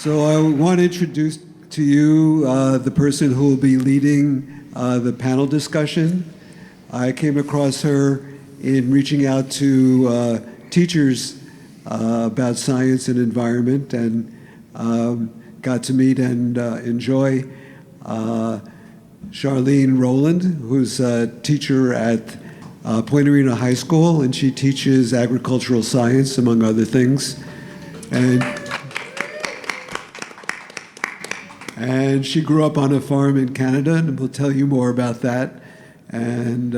So I want to introduce to you the person who will be leading the panel discussion. I came across her in reaching out to teachers about science and environment, and got to meet and enjoy Charlene Rowland, who's a teacher at Point Arena High School, and she teaches agricultural science, among other things. And she grew up on a farm in Canada, and we'll tell you more about that. And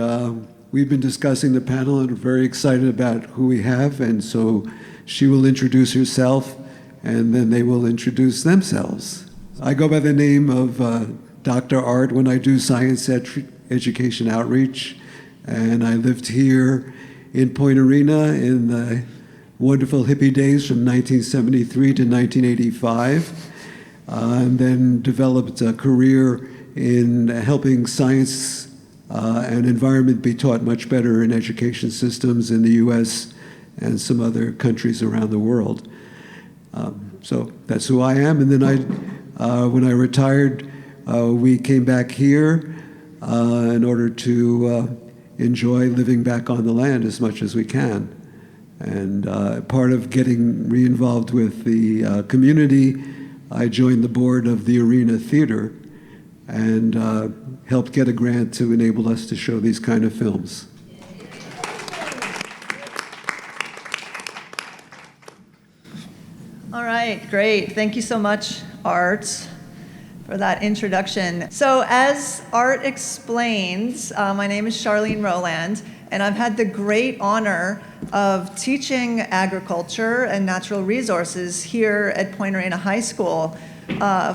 we've been discussing the panel and are very excited about who we have. And so she will introduce herself, and then they will introduce themselves. I go by the name of Dr. Art when I do science education outreach. And I lived here in Point Arena in the wonderful hippie days from 1973 to 1985. And then developed a career in helping science and environment be taught much better in education systems in the US and some other countries around the world. So that's who I am. And then when I retired, we came back here in order to enjoy living back on the land as much as we can. And part of getting re-involved with the community, I joined the board of the Arena Theater and helped get a grant to enable us to show these kind of films. All right, great. Thank you so much, Art, for that introduction. So as Art explains, my name is Charlene Rowland, and I've had the great honor of teaching agriculture and natural resources here at Point Arena High School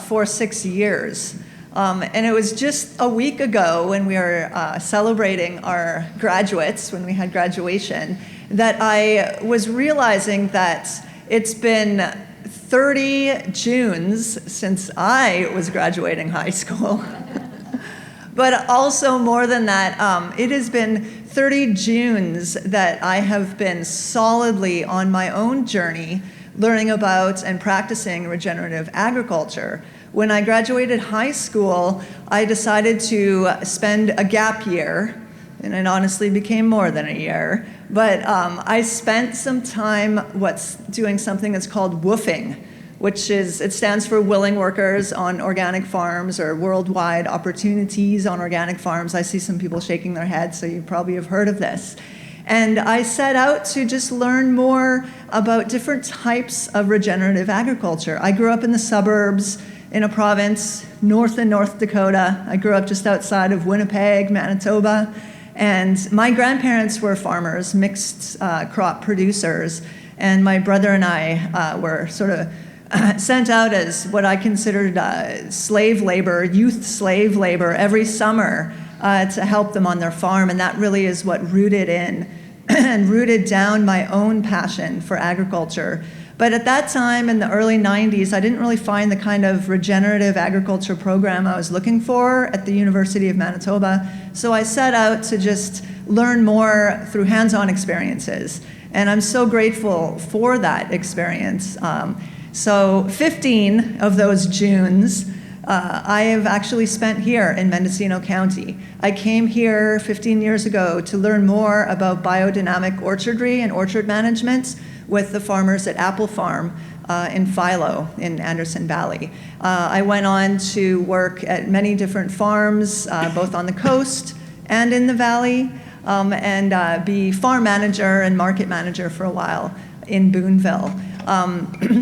for 6 years. And it was just a week ago when we were celebrating our graduates, when we had graduation, that I was realizing that it's been 30 Junes since I was graduating high school. But also more than that, it has been 30 Junes that I have been solidly on my own journey learning about and practicing regenerative agriculture. When I graduated high school, I decided to spend a gap year, and it honestly became more than a year, but I spent some time doing something that's called woofing, which it stands for Willing Workers on Organic Farms, or Worldwide Opportunities on Organic Farms. I see some people shaking their heads, so you probably have heard of this. And I set out to just learn more about different types of regenerative agriculture. I grew up in the suburbs in a province north in North Dakota. I grew up just outside of Winnipeg, Manitoba. And my grandparents were farmers, mixed crop producers. And my brother and I were sort of sent out as what I considered slave labor, youth slave labor, every summer to help them on their farm. And that really is what rooted in and rooted down my own passion for agriculture. But at that time, in the early 90s, I didn't really find the kind of regenerative agriculture program I was looking for at the University of Manitoba. So I set out to just learn more through hands-on experiences. And I'm so grateful for that experience. So 15 of those Junes, I have actually spent here in Mendocino County. I came here 15 years ago to learn more about biodynamic orchardry and orchard management with the farmers at Apple Farm in Philo in Anderson Valley. I went on to work at many different farms, both on the coast and in the valley, and be farm manager and market manager for a while in Boonville.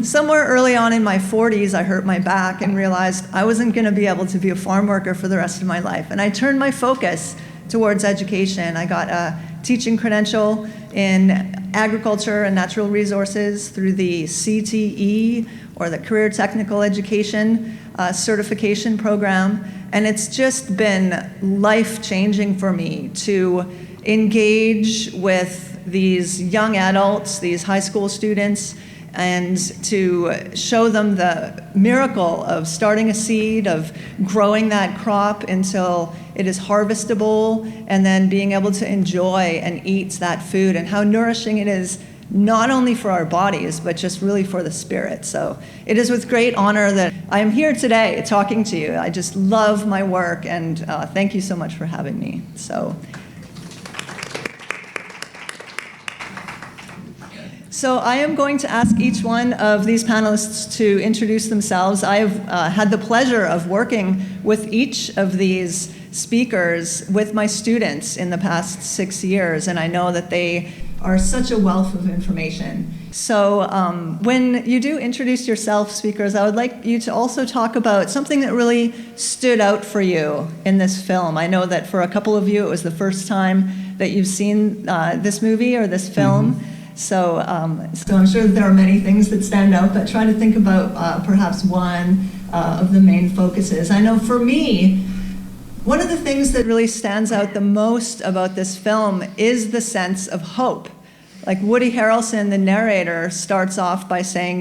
Somewhere early on in my 40s, I hurt my back and realized I wasn't going to be able to be a farm worker for the rest of my life. And I turned my focus towards education. I got a teaching credential in agriculture and natural resources through the CTE, or the Career Technical Education certification program. And it's just been life-changing for me to engage with these young adults, these high school students, and to show them the miracle of starting a seed, of growing that crop until it is harvestable, and then being able to enjoy and eat that food, and how nourishing it is not only for our bodies, but just really for the spirit. So it is with great honor that I am here today talking to you. I just love my work, and thank you so much for having me. So I am going to ask each one of these panelists to introduce themselves. I have had the pleasure of working with each of these speakers with my students in the past 6 years, and I know that they are such a wealth of information. So when you do introduce yourself, speakers, I would like you to also talk about something that really stood out for you in this film. I know that for a couple of you, it was the first time that you've seen this movie or this film. Mm-hmm. So I'm sure that there are many things that stand out, but try to think about perhaps one of the main focuses. I know for me, one of the things that really stands out the most about this film is the sense of hope. Like Woody Harrelson, the narrator, starts off by saying,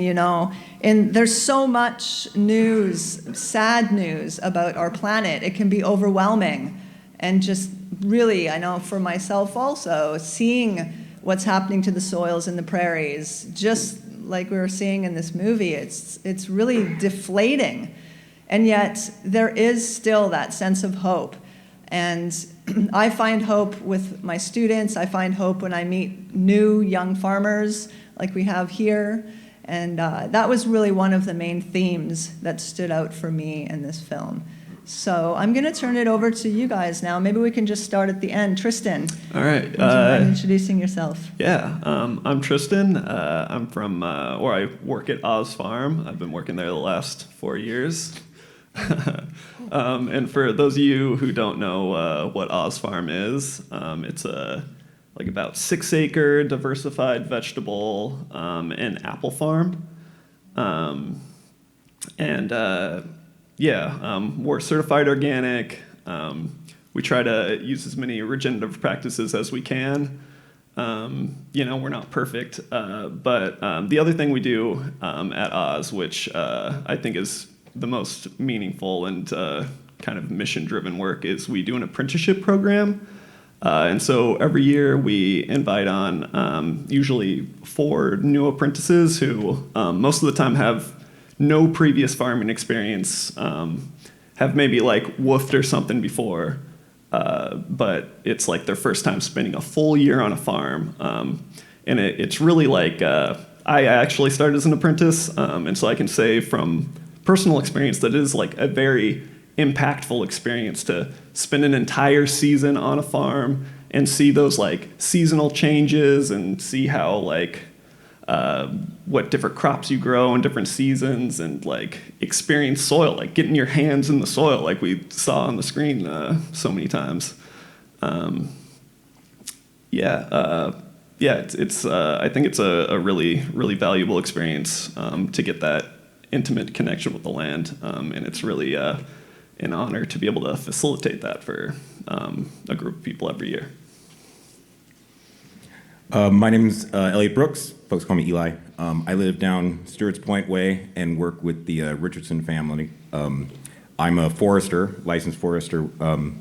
there's so much news, sad news about our planet, it can be overwhelming. And just really, I know for myself also, seeing what's happening to the soils in the prairies, just like we were seeing in this movie, it's really deflating. And yet there is still that sense of hope. And I find hope with my students. I find hope when I meet new young farmers like we have here. And that was really one of the main themes that stood out for me in this film. So I'm going to turn it over to you guys now. Maybe we can just start at the end. Tristan. All right. Would you mind introducing yourself? Yeah, I'm Tristan. I'm from, or I work at Oz Farm. I've been working there the last 4 years. And for those of you who don't know what Oz Farm is, it's a about 6-acre diversified vegetable and apple farm. We're certified organic. We try to use as many regenerative practices as we can. We're not perfect, but the other thing we do at Oz, which I think is the most meaningful and kind of mission-driven work, is we do an apprenticeship program. And so every year we invite on usually 4 new apprentices who most of the time have no previous farming experience, have maybe woofed or something before, but it's their first time spending a full year on a farm. And it's really I actually started as an apprentice, and so I can say from personal experience that it is a very impactful experience to spend an entire season on a farm and see those seasonal changes and see how what different crops you grow in different seasons, and experience soil, getting your hands in the soil like we saw on the screen so many times. It's I think it's a really, really valuable experience to get that intimate connection with the land, and it's really an honor to be able to facilitate that for a group of people every year. My name's Elliot Brooks. Folks call me Eli. I live down Stewart's Point Way and work with the Richardson family. I'm a forester, licensed forester, and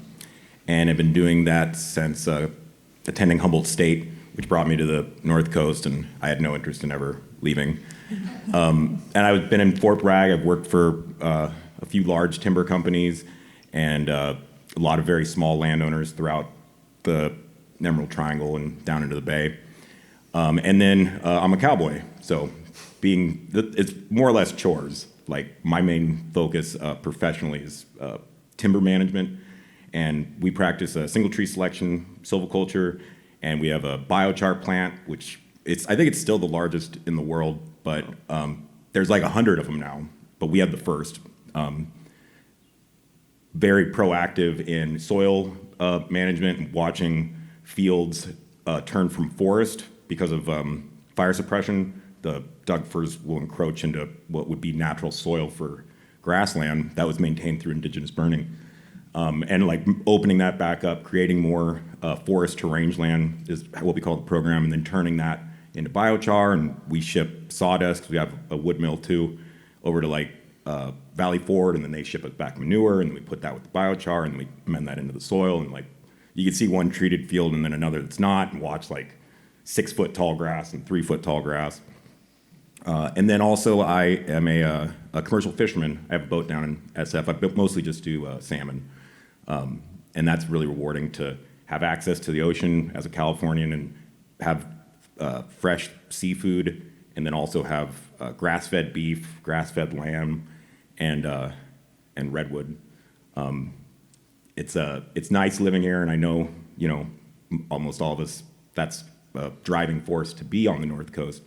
have been doing that since attending Humboldt State, which brought me to the North Coast, and I had no interest in ever leaving. And I've been in Fort Bragg. I've worked for a few large timber companies and a lot of very small landowners throughout the Emerald Triangle and down into the Bay. And then I'm a cowboy, so it's more or less chores. My main focus professionally is timber management, and we practice single tree selection, silviculture, and we have a biochar plant, which I think it's still the largest in the world, but there's 100 of them now, but we have the first. Very proactive in soil management and watching fields turn from forest because of fire suppression. The dug firs will encroach into what would be natural soil for grassland that was maintained through indigenous burning. And opening that back up, creating more forest to rangeland is what we call the program, and then turning that into biochar. And we ship sawdust, 'cause we have a wood mill too, over to Valley Forge, and then they ship us back manure, and we put that with the biochar, and we amend that into the soil. And you can see one treated field and then another that's not, and watch 6-foot tall grass and 3-foot tall grass. And then also I am a commercial fisherman. I have a boat down in SF. I mostly just do salmon. And that's really rewarding to have access to the ocean as a Californian and have fresh seafood, and then also have grass-fed beef, grass-fed lamb, and redwood. It's nice living here, and I know, almost all of us, that's a driving force to be on the North Coast,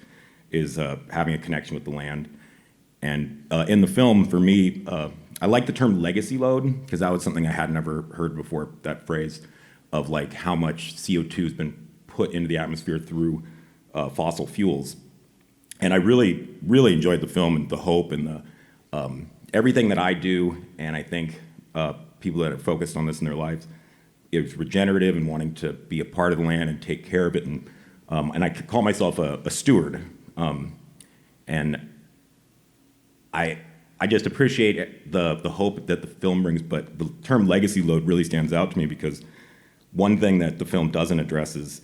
is having a connection with the land. And in the film, for me, I like the term legacy load, because that was something I had never heard before, that phrase of like how much CO2 has been put into the atmosphere through fossil fuels. And I really, really enjoyed the film and the hope and the everything that I do, and I think people that are focused on this in their lives, is regenerative and wanting to be a part of the land and take care of it. And I could call myself a steward. And I just appreciate the hope that the film brings, but the term legacy load really stands out to me because one thing that the film doesn't address is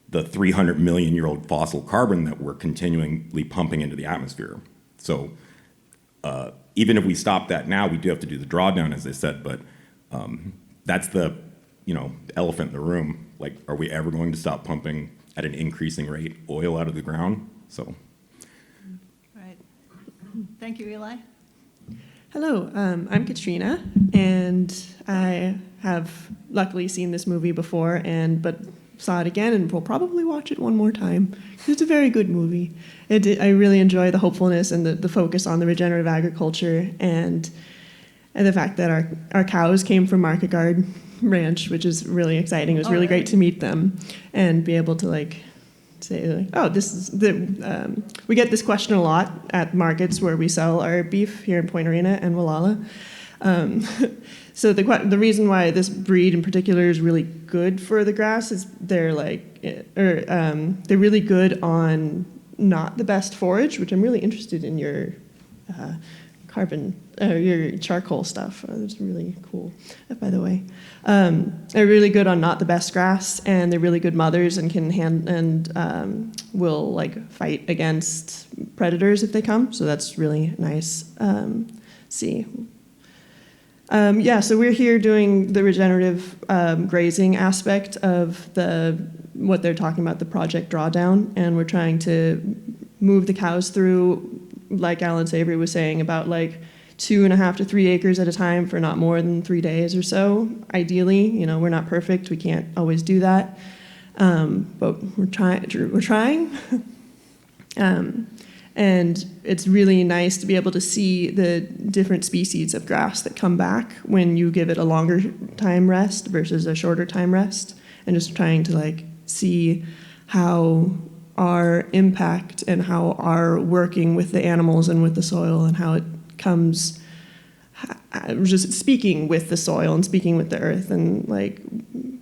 the 300 million year old fossil carbon that we're continually pumping into the atmosphere. So even if we stop that now, we do have to do the drawdown, as I said, but that's the elephant in the room. Like, are we ever going to stop pumping at an increasing rate oil out of the ground? So. Right. Thank you, Eli. Hello, I'm Katrina, and I have luckily seen this movie before, but saw it again, and will probably watch it one more time. It's a very good movie. I really enjoy the hopefulness and the focus on the regenerative agriculture, and the fact that our cows came from Market Guard Ranch, which is really exciting. It was really great to meet them and be able to say, oh, this is we get this question a lot at markets where we sell our beef here in Point Arena and Wallala. So the reason why this breed in particular is really good for the grass is they're really good on not the best forage, which I'm really interested in your your charcoal stuff. That's really cool, by the way. They're really good on not the best grass, and they're really good mothers and can will fight against predators if they come. So that's really nice. So we're here doing the regenerative grazing aspect of what they're talking about, the project drawdown, and we're trying to move the cows through, like Alan Savory was saying, about 2.5 to 3 acres at a time for not more than 3 days or so. Ideally, we're not perfect; we can't always do that, but we're trying. And it's really nice to be able to see the different species of grass that come back when you give it a longer time rest versus a shorter time rest, and just trying to see how our impact and how our working with the animals and with the soil and how it comes, just speaking with the soil and speaking with the earth and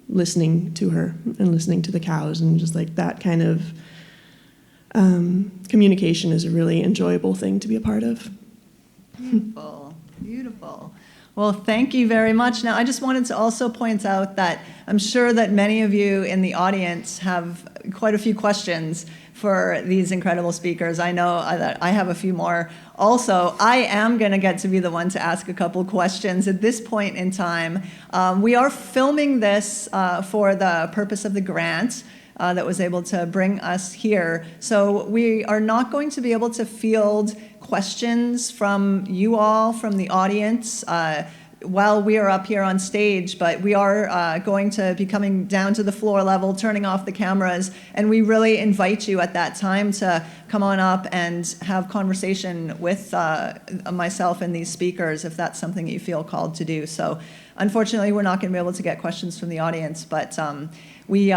listening to her and listening to the cows and just that kind of communication is a really enjoyable thing to be a part of. Beautiful, beautiful. Well, thank you very much. Now, I just wanted to also point out that I'm sure that many of you in the audience have quite a few questions for these incredible speakers. I know that I have a few more. Also, I am going to get to be the one to ask a couple questions at this point in time. We are filming this for the purpose of the grant that was able to bring us here. So we are not going to be able to field questions from you all, from the audience, while we are up here on stage, but we are going to be coming down to the floor level, turning off the cameras, and we really invite you at that time to come on up and have conversation with myself and these speakers if that's something you feel called to do. So unfortunately, we're not going to be able to get questions from the audience, but we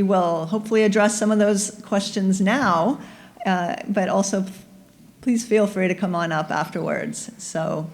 will hopefully address some of those questions now, but also please feel free to come on up afterwards. So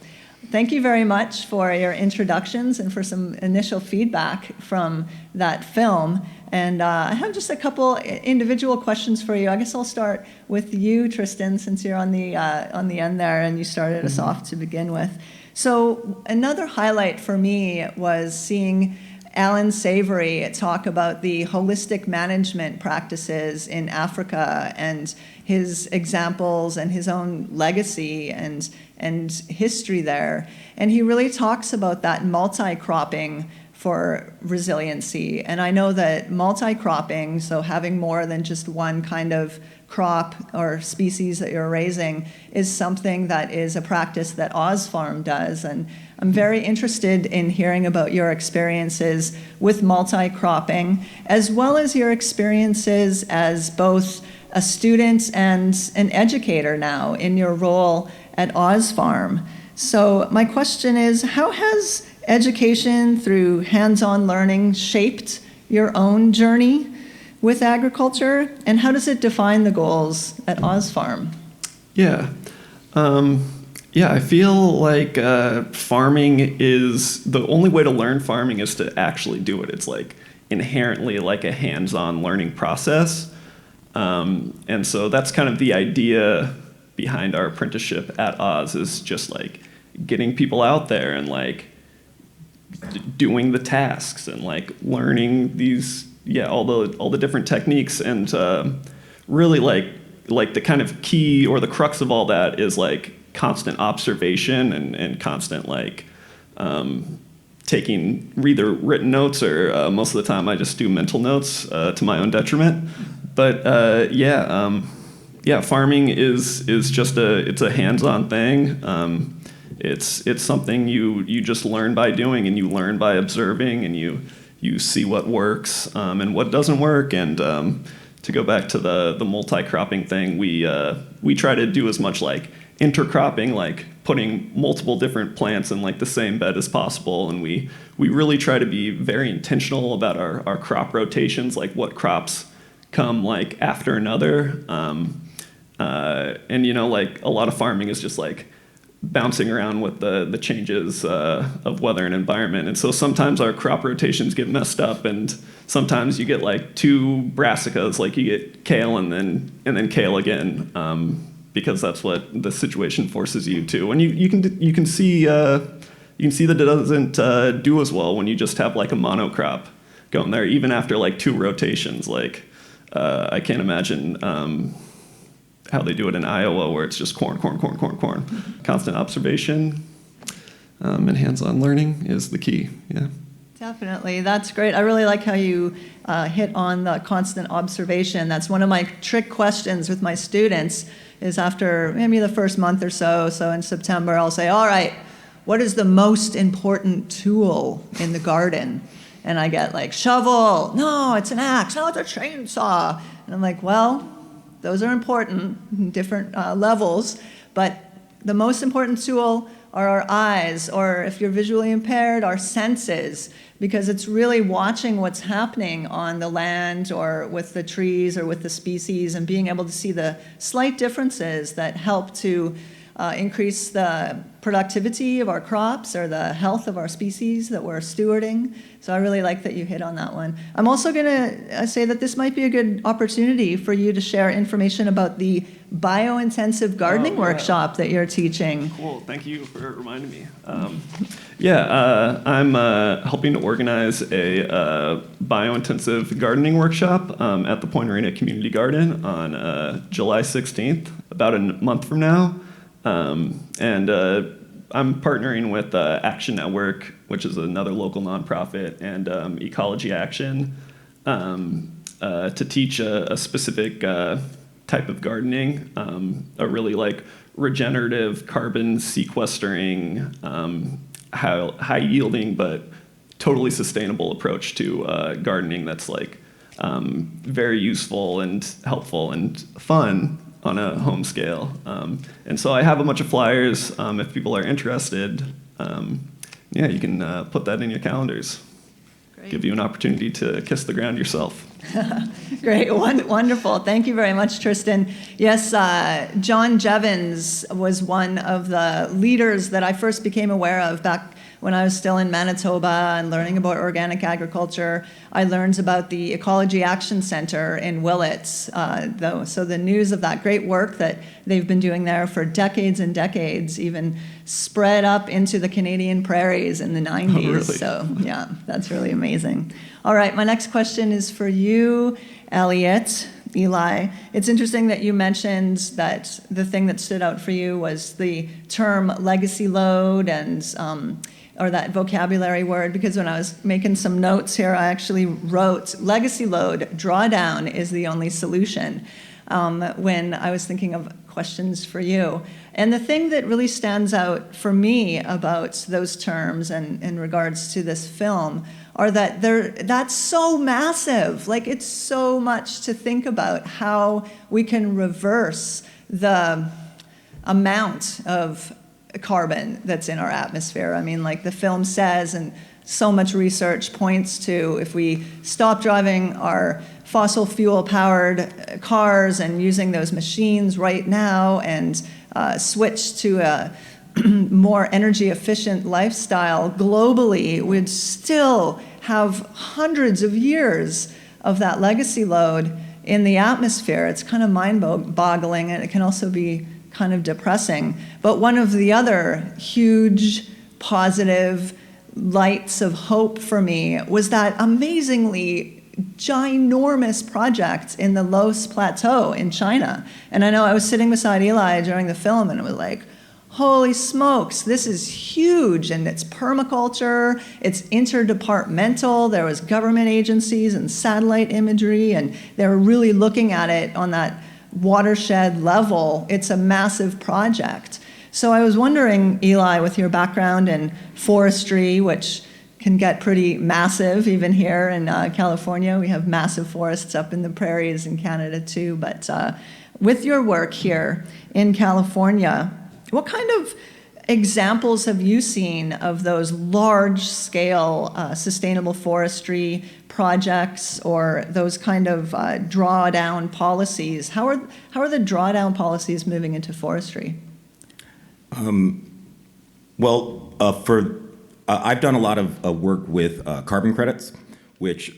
thank you very much for your introductions and for some initial feedback from that film. And I have just a couple individual questions for you. I guess I'll start with you, Tristan, since you're on the end there and you started us off to begin with. So another highlight for me was seeing Alan Savory talk about the holistic management practices in Africa and his examples and his own legacy and history there. And he really talks about that multi-cropping for resiliency. And I know that multi-cropping, so having more than just one kind of crop or species that you're raising, is something that is a practice that OzFarm does. And I'm very interested in hearing about your experiences with multi-cropping, as well as your experiences as both a student and an educator now in your role at OzFarm. So my question is, how has education through hands-on learning shaped your own journey with agriculture, and how does it define the goals at OzFarm? Yeah. I feel like farming is, the only way to learn farming is to actually do it. It's like inherently like a hands-on learning process. And so that's kind of the idea behind our apprenticeship at Oz, is just like getting people out there and like doing the tasks and like learning these, all the different techniques, and really like the kind of key or the crux of all that is like constant observation and constant like taking either written notes or most of the time I just do mental notes to my own detriment. But farming is just it's a hands-on thing. It's something you just learn by doing, and you learn by observing, and you see what works and what doesn't work. And to go back to the multi-cropping thing, we try to do as much like intercropping, like putting multiple different plants in like the same bed as possible. And we really try to be very intentional about our crop rotations, like what crops come like after another. And like a lot of farming is just like bouncing around with the changes of weather and environment. And so sometimes our crop rotations get messed up, and sometimes you get like two brassicas, like you get kale and then kale again, because that's what the situation forces you to. And you can see that it doesn't do as well when you just have like a monocrop going there, even after like two rotations. Like I can't imagine how they do it in Iowa, where it's just corn. Constant observation and hands-on learning is the key. Yeah. Definitely, that's great. I really like how you hit on the constant observation. That's one of my trick questions with my students, is after maybe the first month or so in September, I'll say, all right, what is the most important tool in the garden? And I get like, shovel, no, it's an axe, no, it's a chainsaw. And I'm like, well, those are important, different levels, but the most important tool are our eyes, or if you're visually impaired, our senses, because it's really watching what's happening on the land or with the trees or with the species, and being able to see the slight differences that help to increase the productivity of our crops or the health of our species that we're stewarding. So I really like that you hit on that one. I'm also going to say that this might be a good opportunity for you to share information about the biointensive gardening workshop that you're teaching. Cool, thank you for reminding me. I'm helping to organize a biointensive gardening workshop at the Point Arena Community Garden on July 16th, about a month from now. And I'm partnering with Action Network, which is another local nonprofit, and Ecology Action to teach a specific type of gardening, a really like regenerative, carbon sequestering, high yielding but totally sustainable approach to gardening that's like very useful and helpful and fun on a home scale. And so I have a bunch of flyers if people are interested. You can put that in your calendars. Great. Give you an opportunity to kiss the ground yourself. Great, wonderful. Thank you very much, Tristan. Yes, John Jevons was one of the leaders that I first became aware of back when I was still in Manitoba and learning about organic agriculture, I learned about the Ecology Action Center in Willits, so the news of that great work that they've been doing there for decades and decades even spread up into the Canadian prairies in the 90s. Oh, really? So yeah, that's really amazing. All right, my next question is for you, Elliot. Eli, it's interesting that you mentioned that the thing that stood out for you was the term legacy load and or that vocabulary word, because when I was making some notes here, I actually wrote legacy load drawdown is the only solution when I was thinking of questions for you. And the thing that really stands out for me about those terms and in regards to this film are that that's so massive. Like, it's so much to think about how we can reverse the amount of carbon that's in our atmosphere. I mean, like the film says, and so much research points to, if we stop driving our fossil fuel powered cars and using those machines right now and switch to a more energy efficient lifestyle globally, we'd still have hundreds of years of that legacy load in the atmosphere. It's kind of mind-boggling, and it can also be kind of depressing. But one of the other huge positive lights of hope for me was that amazingly ginormous project in the Laos Plateau in China. And I know I was sitting beside Eli during the film, and it was like, holy smokes, this is huge, and it's permaculture, it's interdepartmental, there was government agencies and satellite imagery, and they were really looking at it on that watershed level. It's a massive project. So I was wondering, Eli, with your background in forestry, which can get pretty massive even here in California, we have massive forests up in the prairies in Canada too, but with your work here in California, what kind of examples have you seen of those large-scale sustainable forestry projects or those kind of drawdown policies? How are the drawdown policies moving into forestry? I've done a lot of work with carbon credits, which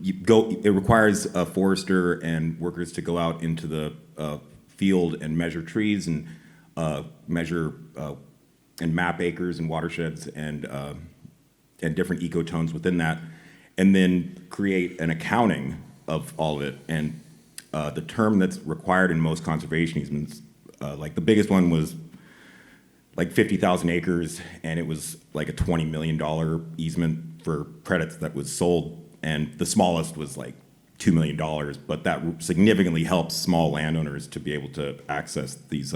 it requires a forester and workers to go out into the field and measure trees and measure and map acres and watersheds and different ecotones within that, and then create an accounting of all of it. And the term that's required in most conservation easements, like the biggest one was like 50,000 acres, and it was like a $20 million easement for credits that was sold, and the smallest was like $2 million, but that significantly helps small landowners to be able to access these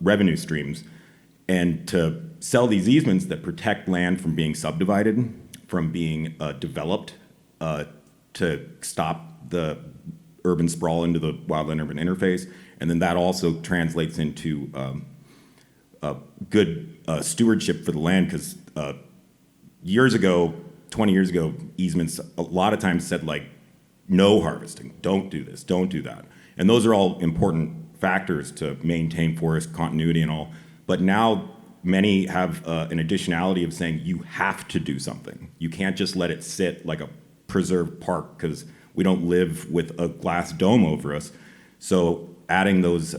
revenue streams and to sell these easements that protect land from being subdivided, from being developed, to stop the urban sprawl into the wildland-urban interface, and then that also translates into good stewardship for the land, because years ago, 20 years ago, easements a lot of times said like, no harvesting, don't do this, don't do that. And those are all important factors to maintain forest continuity and all. But now many have an additionality of saying you have to do something. You can't just let it sit like a preserved park, because we don't live with a glass dome over us. So adding those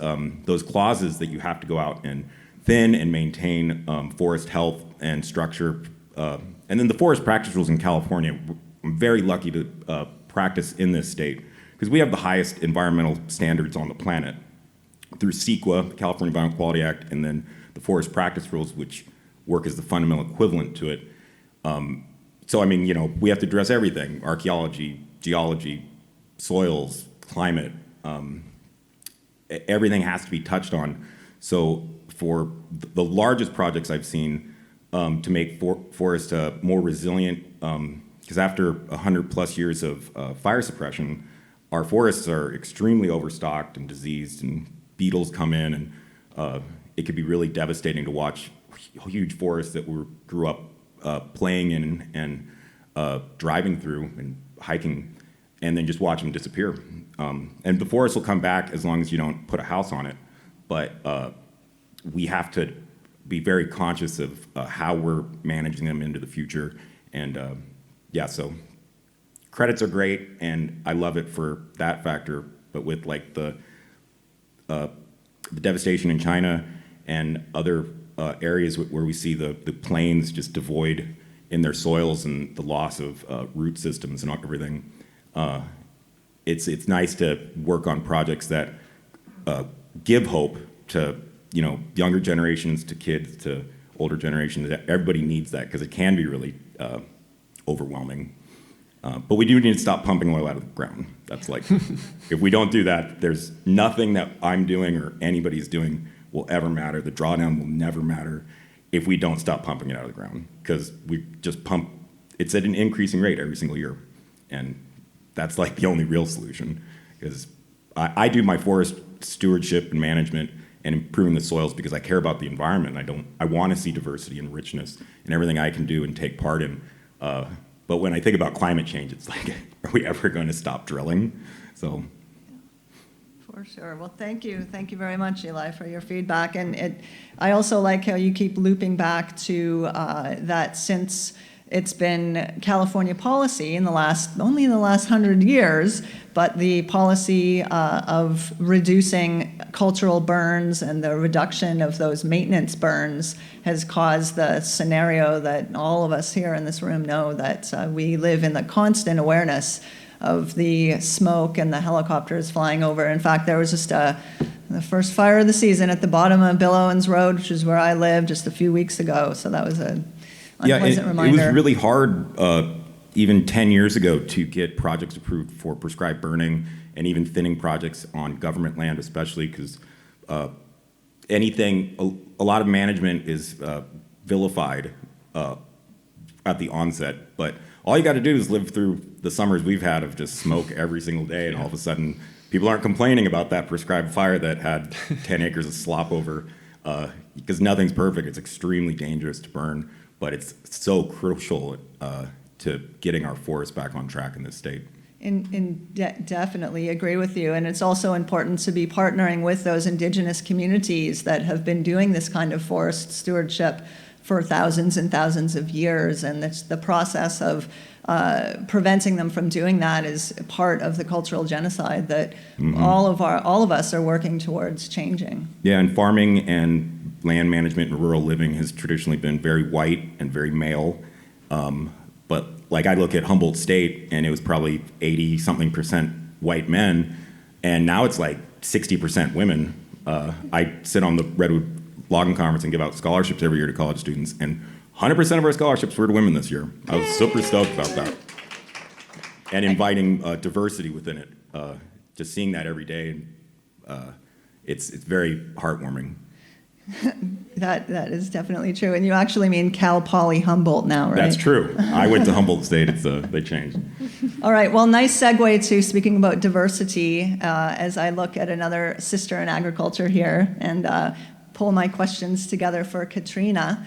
clauses that you have to go out and thin and maintain forest health and structure. And then the forest practice rules in California, I'm very lucky to practice in this state, because we have the highest environmental standards on the planet through CCOF, the California Environmental Quality Act, and then the forest practice rules, which work as the fundamental equivalent to it. So I mean, you know, we have to address everything: archaeology, geology, soils, climate. Everything has to be touched on. So for the largest projects I've seen to make forests more resilient, because after 100+ years of fire suppression, our forests are extremely overstocked and diseased, and beetles come in, and it could be really devastating to watch huge forests that we grew up playing in and driving through and hiking, and then just watch them disappear. And the forest will come back as long as you don't put a house on it, but we have to be very conscious of how we're managing them into the future. And yeah, so credits are great, and I love it for that factor. But with like the devastation in China and other areas where we see the plains just devoid in their soils and the loss of root systems and everything, it's nice to work on projects that give hope to younger generations, to kids, to older generations. Everybody needs that because it can be really overwhelming. But we do need to stop pumping oil out of the ground. That's like, if we don't do that, there's nothing that I'm doing or anybody's doing will ever matter. The drawdown will never matter if we don't stop pumping it out of the ground, because we just pump, it's at an increasing rate every single year. And that's like the only real solution, because I do my forest stewardship and management and improving the soils because I care about the environment. I want to see diversity and richness and everything I can do and take part in. But when I think about climate change, it's like, are we ever going to stop drilling? So. For sure. Well, thank you. Thank you very much, Eli, for your feedback. And I also like how you keep looping back to that since it's been California policy only in the last 100 years, but the policy of reducing cultural burns and the reduction of those maintenance burns has caused the scenario that all of us here in this room know, that we live in the constant awareness of the smoke and the helicopters flying over. In fact, there was just the first fire of the season at the bottom of Bill Owens Road, which is where I live, just a few weeks ago. So that was a unpleasant reminder. It was really hard even 10 years ago to get projects approved for prescribed burning and even thinning projects on government land, especially because a lot of management is vilified at the onset. But all you got to do is live through the summers we've had of just smoke every single day, and all of a sudden people aren't complaining about that prescribed fire that had 10 acres of slop over, because nothing's perfect. It's extremely dangerous to burn, but it's so crucial to getting our forests back on track in this state. Definitely agree with you. And it's also important to be partnering with those indigenous communities that have been doing this kind of forest stewardship for thousands and thousands of years. And it's the process of preventing them from doing that is part of the cultural genocide that all of us are working towards changing. Yeah, and farming and land management and rural living has traditionally been very white and very male. But like I look at Humboldt State, and it was probably 80-something% white men, and now it's like 60% women. I sit on the Redwood Logging Conference and give out scholarships every year to college students, and 100% of our scholarships were to women this year. I was super stoked about that. And inviting diversity within it, just seeing that every day, it's very heartwarming. That is definitely true. And you actually mean Cal Poly Humboldt now, right? That's true. I went to Humboldt State. They changed. All right. Well, nice segue to speaking about diversity as I look at another sister in agriculture here and pull my questions together for Katrina.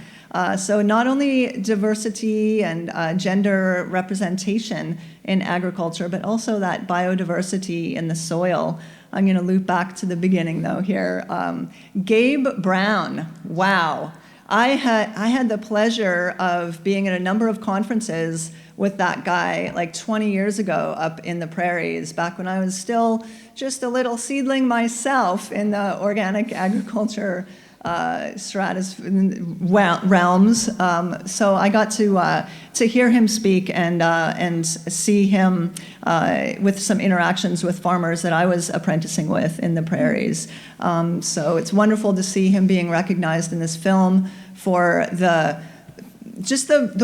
So not only diversity and gender representation in agriculture, but also that biodiversity in the soil. I'm going to loop back to the beginning, though, here. Gabe Brown, wow. I had the pleasure of being at a number of conferences with that guy like 20 years ago up in the prairies, back when I was still just a little seedling myself in the organic agriculture realms. So I got to hear him speak and see him with some interactions with farmers that I was apprenticing with in the prairies. So it's wonderful to see him being recognized in this film for the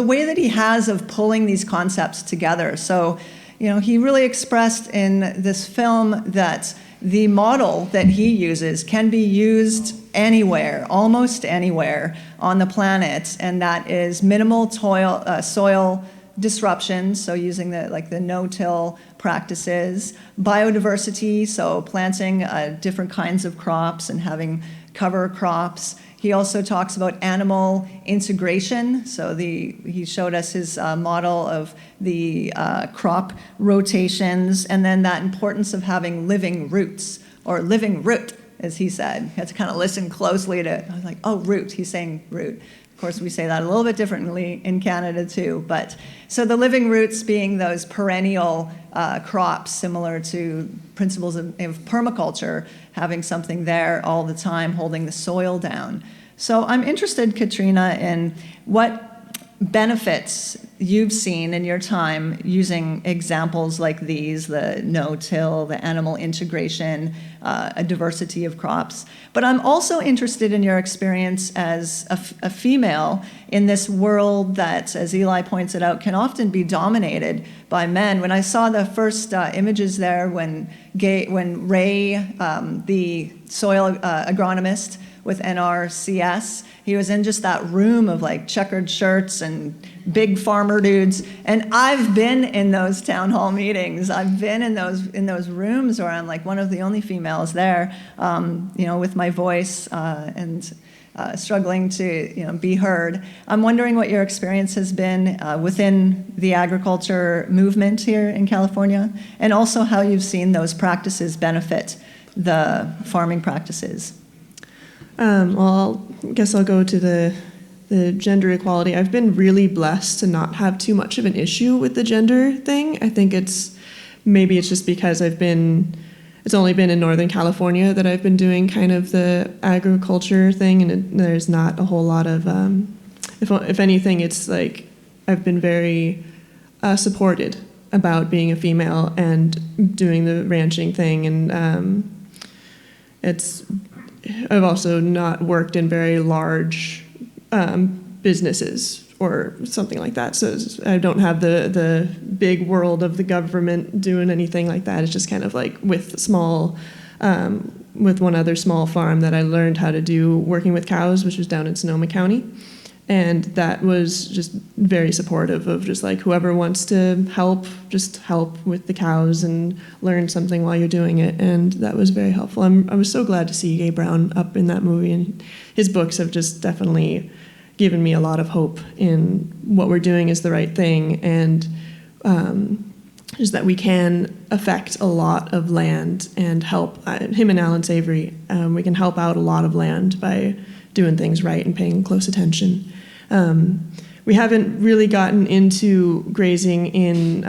way that he has of pulling these concepts together. So, he really expressed in this film that the model that he uses can be used anywhere, almost anywhere on the planet, and that is minimal soil disruption, so using the no-till practices, biodiversity, so planting different kinds of crops and having cover crops. He also talks about animal integration. So he showed us his model of the crop rotations, and then that importance of having living roots or living root as he said. You had to kind of listen closely I was like, oh, root, he's saying root. Of course, we say that a little bit differently in Canada too. But so the living roots being those perennial crops, similar to principles of permaculture, having something there all the time, holding the soil down. So I'm interested, Katrina, in what benefits you've seen in your time using examples like these, the no-till, the animal integration, a diversity of crops. But I'm also interested in your experience as a female in this world that, as Eli points it out, can often be dominated by men. When I saw the first images there, when Ray, the soil agronomist with NRCS, he was in just that room of like checkered shirts and big farmer dudes. And I've been in those town hall meetings. I've been in those rooms where I'm like one of the only females there, with my voice and struggling to be heard. I'm wondering what your experience has been within the agriculture movement here in California, and also how you've seen those practices benefit the farming practices. Well, I guess I'll go to the gender equality. I've been really blessed to not have too much of an issue with the gender thing. I think it's just because it's only been in Northern California that I've been doing kind of the agriculture thing, and there's not a whole lot of, if anything, it's like I've been very supported about being a female and doing the ranching thing, and I've also not worked in very large businesses or something like that, so I don't have the big world of the government doing anything like that. It's just kind of like with one other small farm that I learned how to do working with cows, which was down in Sonoma County, and that was just very supportive of just like whoever wants to help, just help with the cows and learn something while you're doing it, and that was very helpful. I was so glad to see Gabe Brown up in that movie, and his books have just definitely given me a lot of hope in what we're doing is the right thing, and just that we can affect a lot of land and help. Him and Alan Savory, we can help out a lot of land by doing things right and paying close attention. We haven't really gotten into grazing in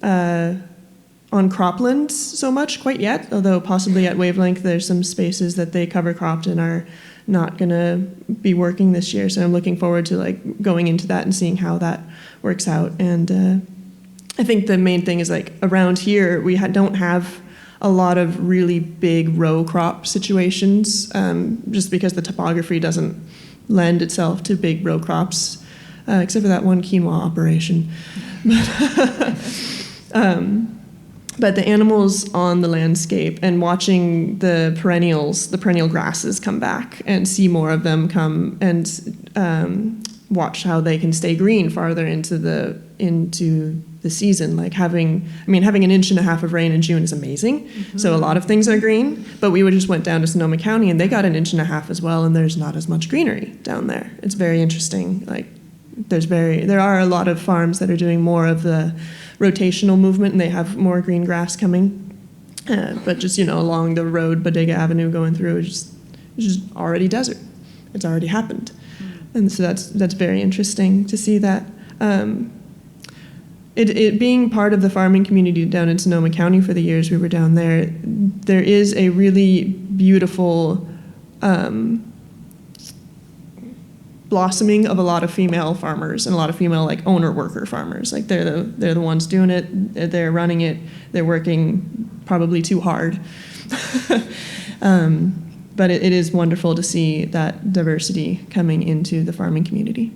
on croplands so much quite yet, although possibly at Wavelength there's some spaces that they cover cropped and are not going to be working this year. So I'm looking forward to like going into that and seeing how that works out. And I think the main thing is like around here we don't have a lot of really big row crop situations, just because the topography doesn't lend itself to big row crops, except for that one quinoa operation. But the animals on the landscape and watching the perennial grasses come back and see more of them come and watch how they can stay green farther into the season. Like having an inch and a half of rain in June is amazing. Mm-hmm. So a lot of things are green, but we just went down to Sonoma County and they got an inch and a half as well, and there's not as much greenery down there. It's very interesting. Like there are a lot of farms that are doing more of the rotational movement, and they have more green grass coming. But just along the road, Bodega Avenue going through, it's just already desert. It's already happened, and so that's very interesting to see that. It being part of the farming community down in Sonoma County for the years we were down there, there is a really beautiful blossoming of a lot of female farmers and a lot of female like owner worker farmers. Like they're the ones doing it, they're running it, they're working probably too hard. But it is wonderful to see that diversity coming into the farming community.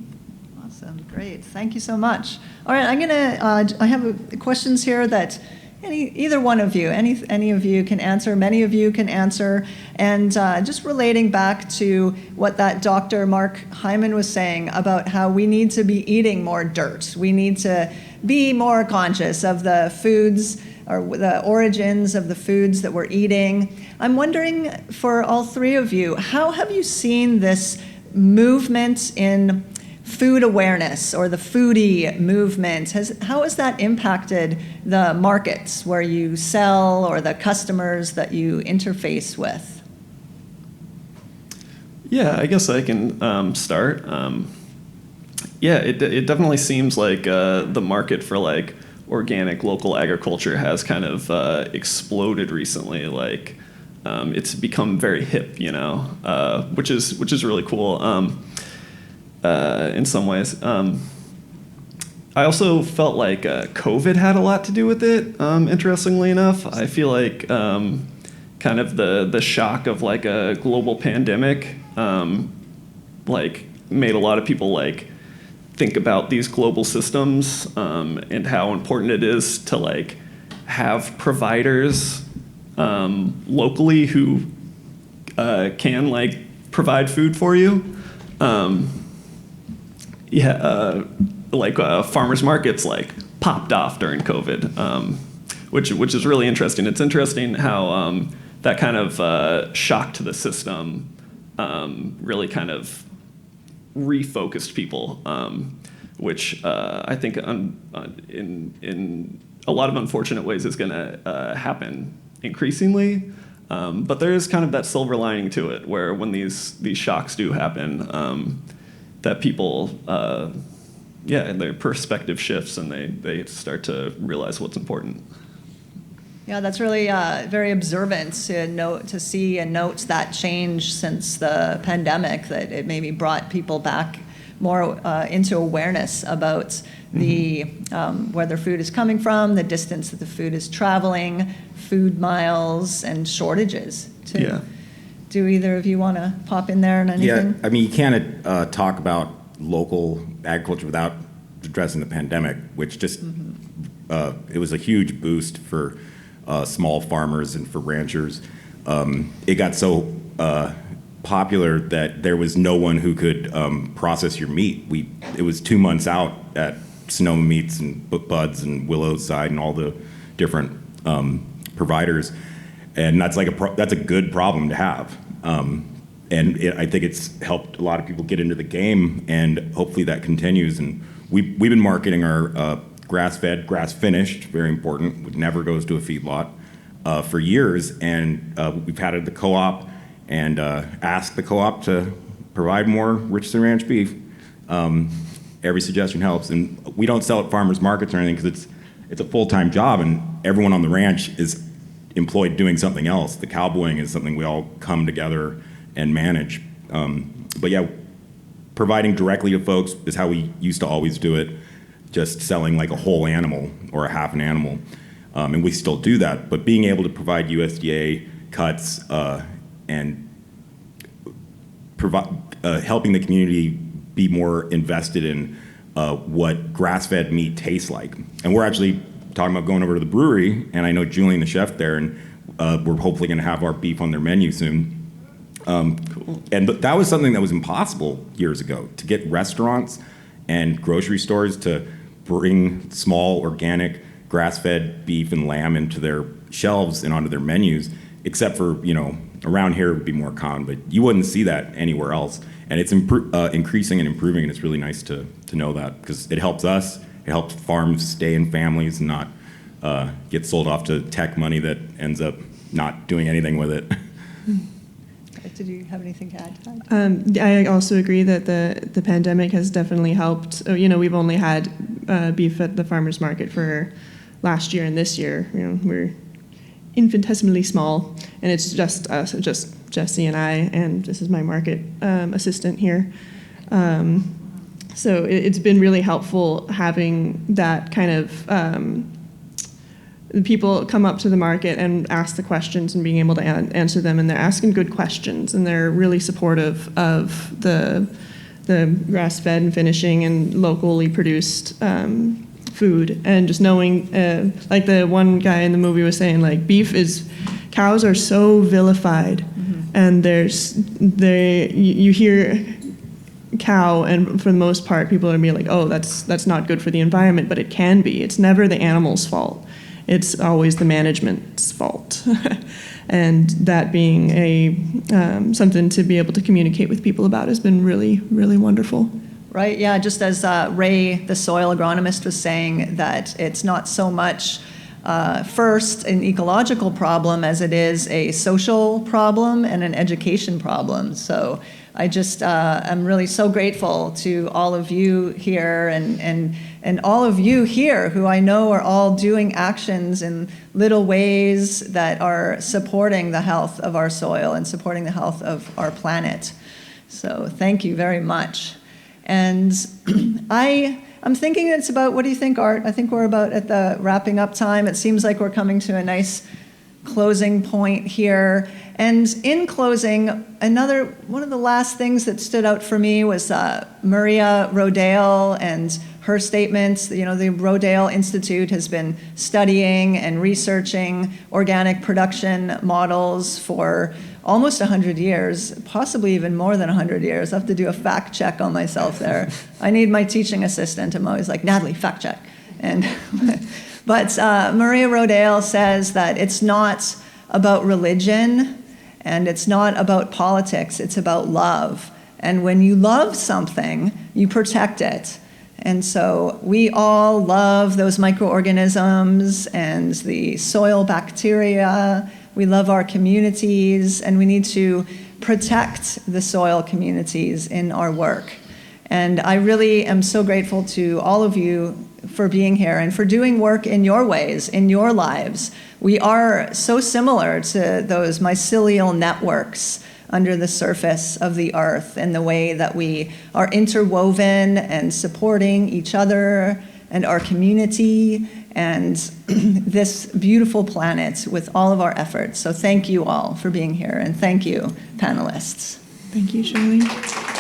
Awesome, great, thank you so much. All right, I'm gonna, I have questions here that either one of you, any of you can answer, many of you can answer, and just relating back to what that Dr. Mark Hyman was saying about how we need to be eating more dirt. We need to be more conscious of the foods or the origins of the foods that we're eating. I'm wondering for all three of you, how have you seen this movement in food awareness or the foodie movement, how has that impacted the markets where you sell or the customers that you interface with? Yeah, I guess I can start. Yeah, it definitely seems like the market for like organic local agriculture has kind of exploded recently. Like it's become very hip, you know, which is really cool in some ways. I also felt like COVID had a lot to do with it. Interestingly enough, I feel like kind of the shock of like a global pandemic like made a lot of people like think about these global systems and how important it is to like have providers locally who can like provide food for you. Like farmers markets like popped off during COVID, which is really interesting. It's interesting how that kind of shock to the system really kind of refocused people, which I think in a lot of unfortunate ways is going to happen increasingly. But there is kind of that silver lining to it, where when these shocks do happen, that people, their perspective shifts and they start to realize what's important. Yeah, that's really very observant to see and note that change since the pandemic, that it maybe brought people back more into awareness about the where their food is coming from, the distance that the food is traveling, food miles, and shortages too. Yeah. Do either of you want to pop in there on anything? Yeah, I mean, you can't talk about local agriculture without addressing the pandemic, which just, it was a huge boost for small farmers and for ranchers. It got so popular that there was no one who could process your meat. It was 2 months out at Sonoma Meats and Buds and Willow's Side and all the different providers, and that's that's a good problem to have. I think it's helped a lot of people get into the game, and hopefully that continues. And we've been marketing our grass-fed, grass-finished, very important, which never goes to a feedlot, for years. And we've had it at the co-op and asked the co-op to provide more Richardson Ranch beef. Every suggestion helps. And we don't sell at farmers markets or anything because it's a full-time job, and everyone on the ranch is employed doing something else. The cowboying is something we all come together and manage. But yeah, providing directly to folks is how we used to always do it, just selling like a whole animal or a half an animal. And we still do that, but being able to provide USDA cuts and helping the community be more invested in what grass-fed meat tastes like. And we're actually talking about going over to the brewery, and I know Julian, the chef there, and we're hopefully going to have our beef on their menu soon. Cool. And that was something that was impossible years ago, to get restaurants and grocery stores to bring small organic grass-fed beef and lamb into their shelves and onto their menus, except for, around here it would be more common, but you wouldn't see that anywhere else. And it's increasing and improving, and it's really nice to know that, because it helps us, it helps farms stay in families and not get sold off to tech money that ends up not doing anything with it. Did you have anything to add to that? I also agree that the pandemic has definitely helped. We've only had beef at the farmers market for last year and this year. We're infinitesimally small, and it's just us, just Jesse and I, and this is my market assistant here. So it's been really helpful having that kind of people come up to the market and ask the questions and being able to answer them, and they're asking good questions, and they're really supportive of the grass-fed and finishing and locally produced food. And just knowing, like the one guy in the movie was saying, like cows are so vilified, and you hear cow, and for the most part people are being like, oh, that's not good for the environment, but it can be. It's never the animal's fault. It's always the management's fault. And that being something to be able to communicate with people about has been really, really wonderful. right? Yeah, just as Ray, the soil agronomist, was saying, that it's not so much first an ecological problem as it is a social problem and an education problem. So I just am really so grateful to all of you here and all of you here who I know are all doing actions in little ways that are supporting the health of our soil and supporting the health of our planet. So thank you very much. And I'm thinking it's about, what do you think, Art? I think we're about at the wrapping up time. It seems like we're coming to a nice closing point here. And in closing, one of the last things that stood out for me was Maria Rodale and her statements. You know, the Rodale Institute has been studying and researching organic production models for almost 100 years, possibly even more than 100 years. I have to do a fact check on myself there. I need my teaching assistant. I'm always like, Natalie, fact check. But Maria Rodale says that it's not about religion and it's not about politics, it's about love. And when you love something, you protect it. And so we all love those microorganisms and the soil bacteria. We love our communities, and we need to protect the soil communities in our work. And I really am so grateful to all of you for being here and for doing work in your ways, in your lives. We are so similar to those mycelial networks under the surface of the earth and the way that we are interwoven and supporting each other and our community and this beautiful planet with all of our efforts. So thank you all for being here, and thank you, panelists. Thank you, Charlene.